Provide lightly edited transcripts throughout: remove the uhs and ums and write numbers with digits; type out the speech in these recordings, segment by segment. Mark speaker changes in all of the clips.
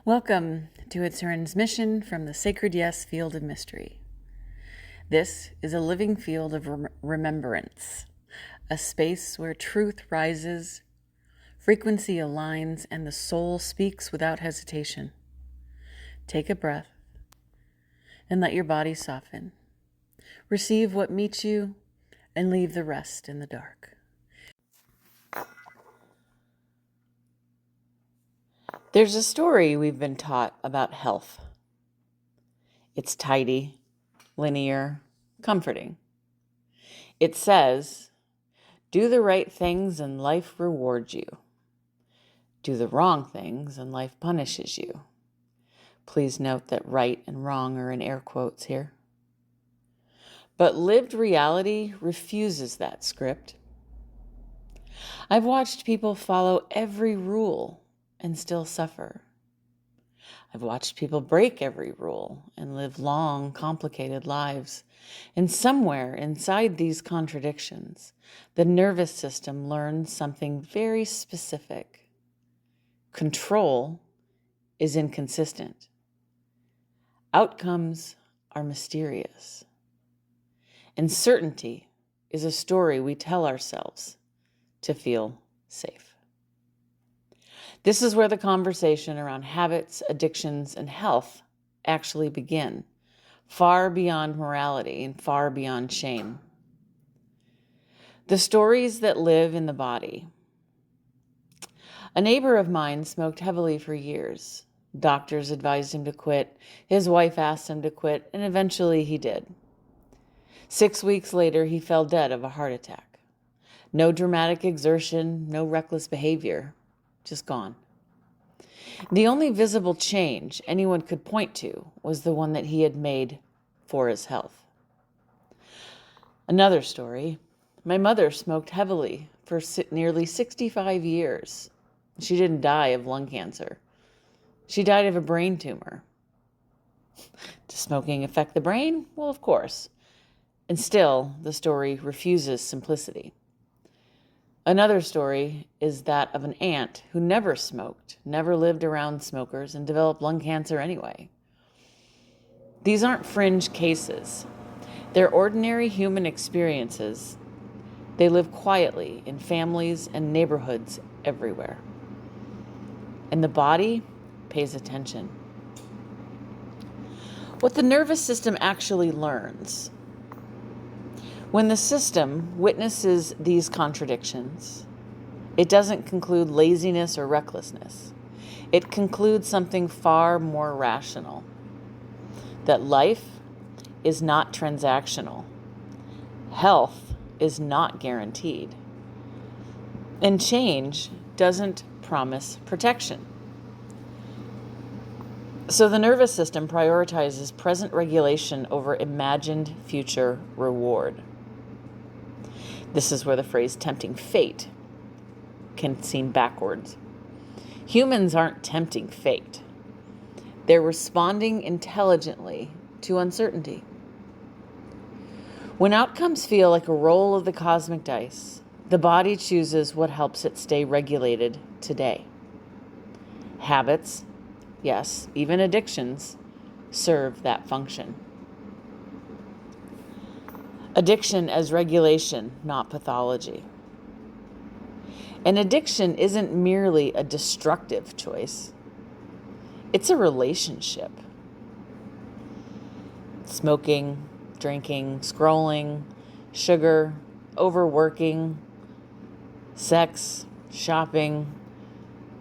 Speaker 1: Welcome to a transmission from the Sacred Yes Field of Mystery. This is a living field of remembrance, a space where truth rises, frequency aligns, and the soul speaks without hesitation. Take a breath and let your body soften. Receive what meets you and leave the rest in the dark. There's a story we've been taught about health. It's tidy, linear, comforting. It says, do the right things and life rewards you. Do the wrong things and life punishes you. Please note that right and wrong are in air quotes here. But lived reality refuses that script. I've watched people follow every rule and still suffer. I've watched people break every rule and live long, complicated lives. And somewhere inside these contradictions, the nervous system learns something very specific. Control is inconsistent. Outcomes are mysterious. And certainty is a story we tell ourselves to feel safe. This is where the conversation around habits, addictions, and health actually begin, far beyond morality and far beyond shame. The stories that live in the body. A neighbor of mine smoked heavily for years. Doctors advised him to quit. His wife asked him to quit, and eventually he did. 6 weeks later, he fell dead of a heart attack. No dramatic exertion, no reckless behavior. Just gone. The only visible change anyone could point to was the one that he had made for his health. Another story. My mother smoked heavily for nearly 65 years. She didn't die of lung cancer. She died of a brain tumor. Does smoking affect the brain? Well, of course. And still, the story refuses simplicity. Another story is that of an aunt who never smoked, never lived around smokers, and developed lung cancer anyway. These aren't fringe cases. They're ordinary human experiences. They live quietly in families and neighborhoods everywhere. And the body pays attention. What the nervous system actually learns. When the system witnesses these contradictions, it doesn't conclude laziness or recklessness. It concludes something far more rational, that life is not transactional. Health is not guaranteed. And change doesn't promise protection. So the nervous system prioritizes present regulation over imagined future reward. This is where the phrase tempting fate can seem backwards. Humans aren't tempting fate. They're responding intelligently to uncertainty. When outcomes feel like a roll of the cosmic dice, the body chooses what helps it stay regulated today. Habits, yes, even addictions, serve that function. Addiction as regulation, not pathology. An addiction isn't merely a destructive choice. It's a relationship. Smoking, drinking, scrolling, sugar, overworking, sex, shopping,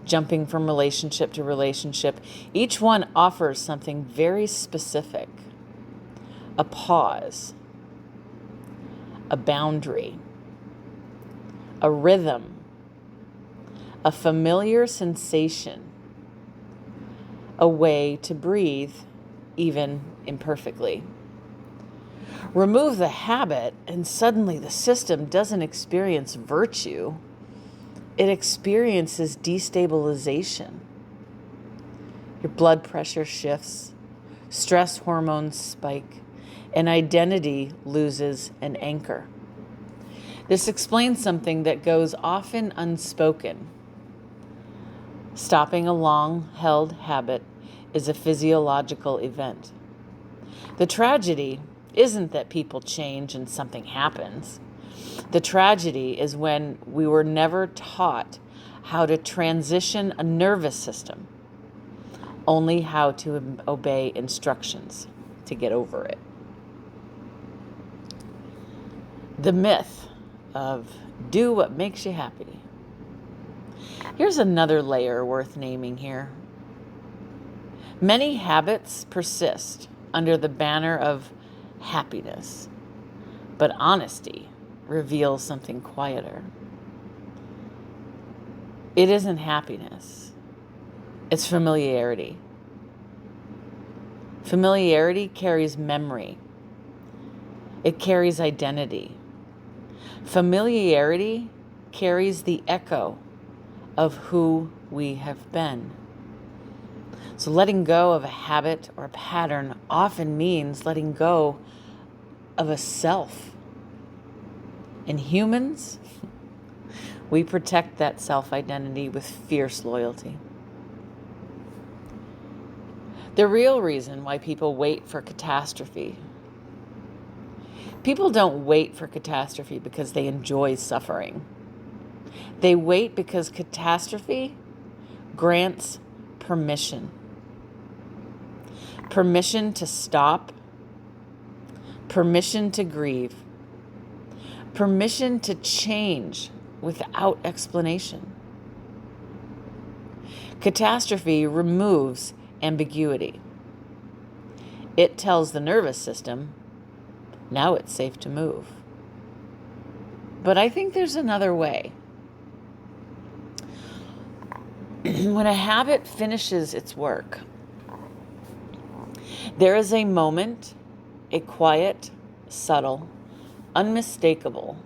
Speaker 1: jumping from relationship to relationship. Each one offers something very specific. A pause. A boundary, a rhythm, a familiar sensation, a way to breathe, even imperfectly. Remove the habit, and suddenly the system doesn't experience virtue. It experiences destabilization. Your blood pressure shifts, stress hormones spike, and identity loses an anchor. This explains something that goes often unspoken. Stopping a long-held habit is a physiological event. The tragedy isn't that people change and something happens. The tragedy is when we were never taught how to transition a nervous system, only how to obey instructions to get over it. The myth of do what makes you happy. Here's another layer worth naming here. Many habits persist under the banner of happiness, but honesty reveals something quieter. It isn't happiness, it's familiarity. Familiarity carries memory. It carries identity. Familiarity carries the echo of who we have been. So letting go of a habit or a pattern often means letting go of a self. In humans, we protect that self-identity with fierce loyalty. The real reason why people wait for catastrophe. People don't wait for catastrophe because they enjoy suffering. They wait because catastrophe grants permission. Permission to stop. Permission to grieve. Permission to change without explanation. Catastrophe removes ambiguity. It tells the nervous system, now it's safe to move. But I think there's another way. When a habit finishes its work, there is a moment, a quiet, subtle, unmistakable,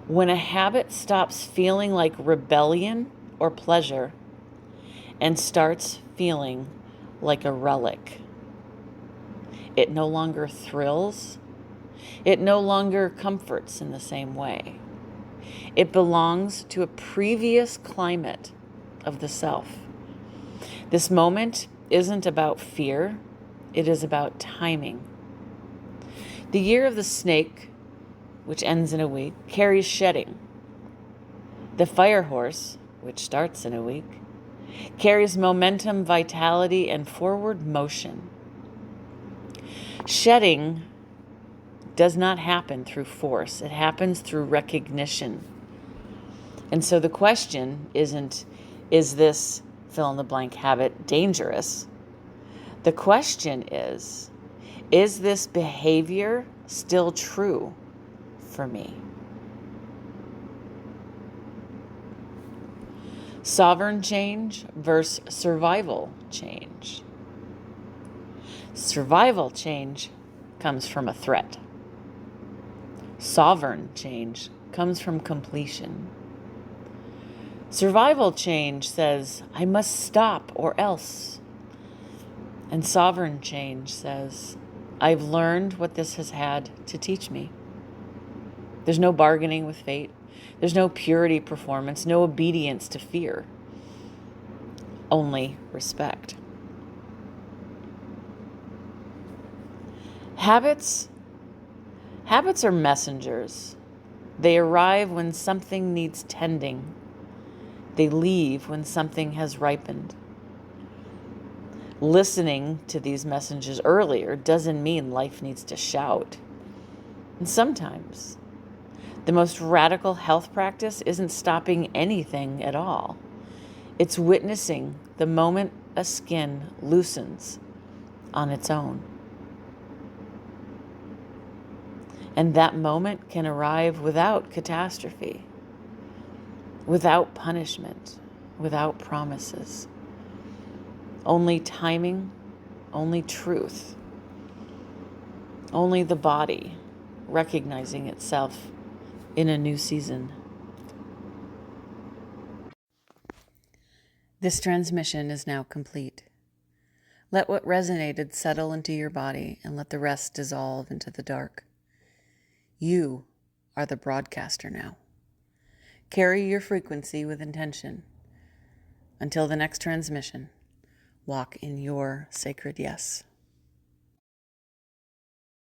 Speaker 1: when a habit stops feeling like rebellion or pleasure and starts feeling like a relic. It no longer thrills. It no longer comforts in the same way. It belongs to a previous climate of the self. This moment isn't about fear. It is about timing. The year of the snake, which ends in a week, carries shedding. The fire horse, which starts in a week, carries momentum, vitality, and forward motion. Shedding does not happen through force. It happens through recognition. And so the question isn't, is this fill-in-the-blank habit dangerous? The question is this behavior still true for me? Sovereign change versus survival change. Survival change comes from a threat. Sovereign change comes from completion. Survival change says, I must stop or else. And sovereign change says, I've learned what this has had to teach me. There's no bargaining with fate. There's no purity performance, no obedience to fear. Only respect. Habits are messengers. They arrive when something needs tending. They leave when something has ripened. Listening to these messages earlier doesn't mean life needs to shout. And sometimes the most radical health practice isn't stopping anything at all. It's witnessing the moment a skin loosens on its own. And that moment can arrive without catastrophe, without punishment, without promises. Only timing, only truth, only the body recognizing itself in a new season. This transmission is now complete. Let what resonated settle into your body and let the rest dissolve into the dark. You are the broadcaster now. Carry your frequency with intention. Until the next transmission, walk in your sacred yes.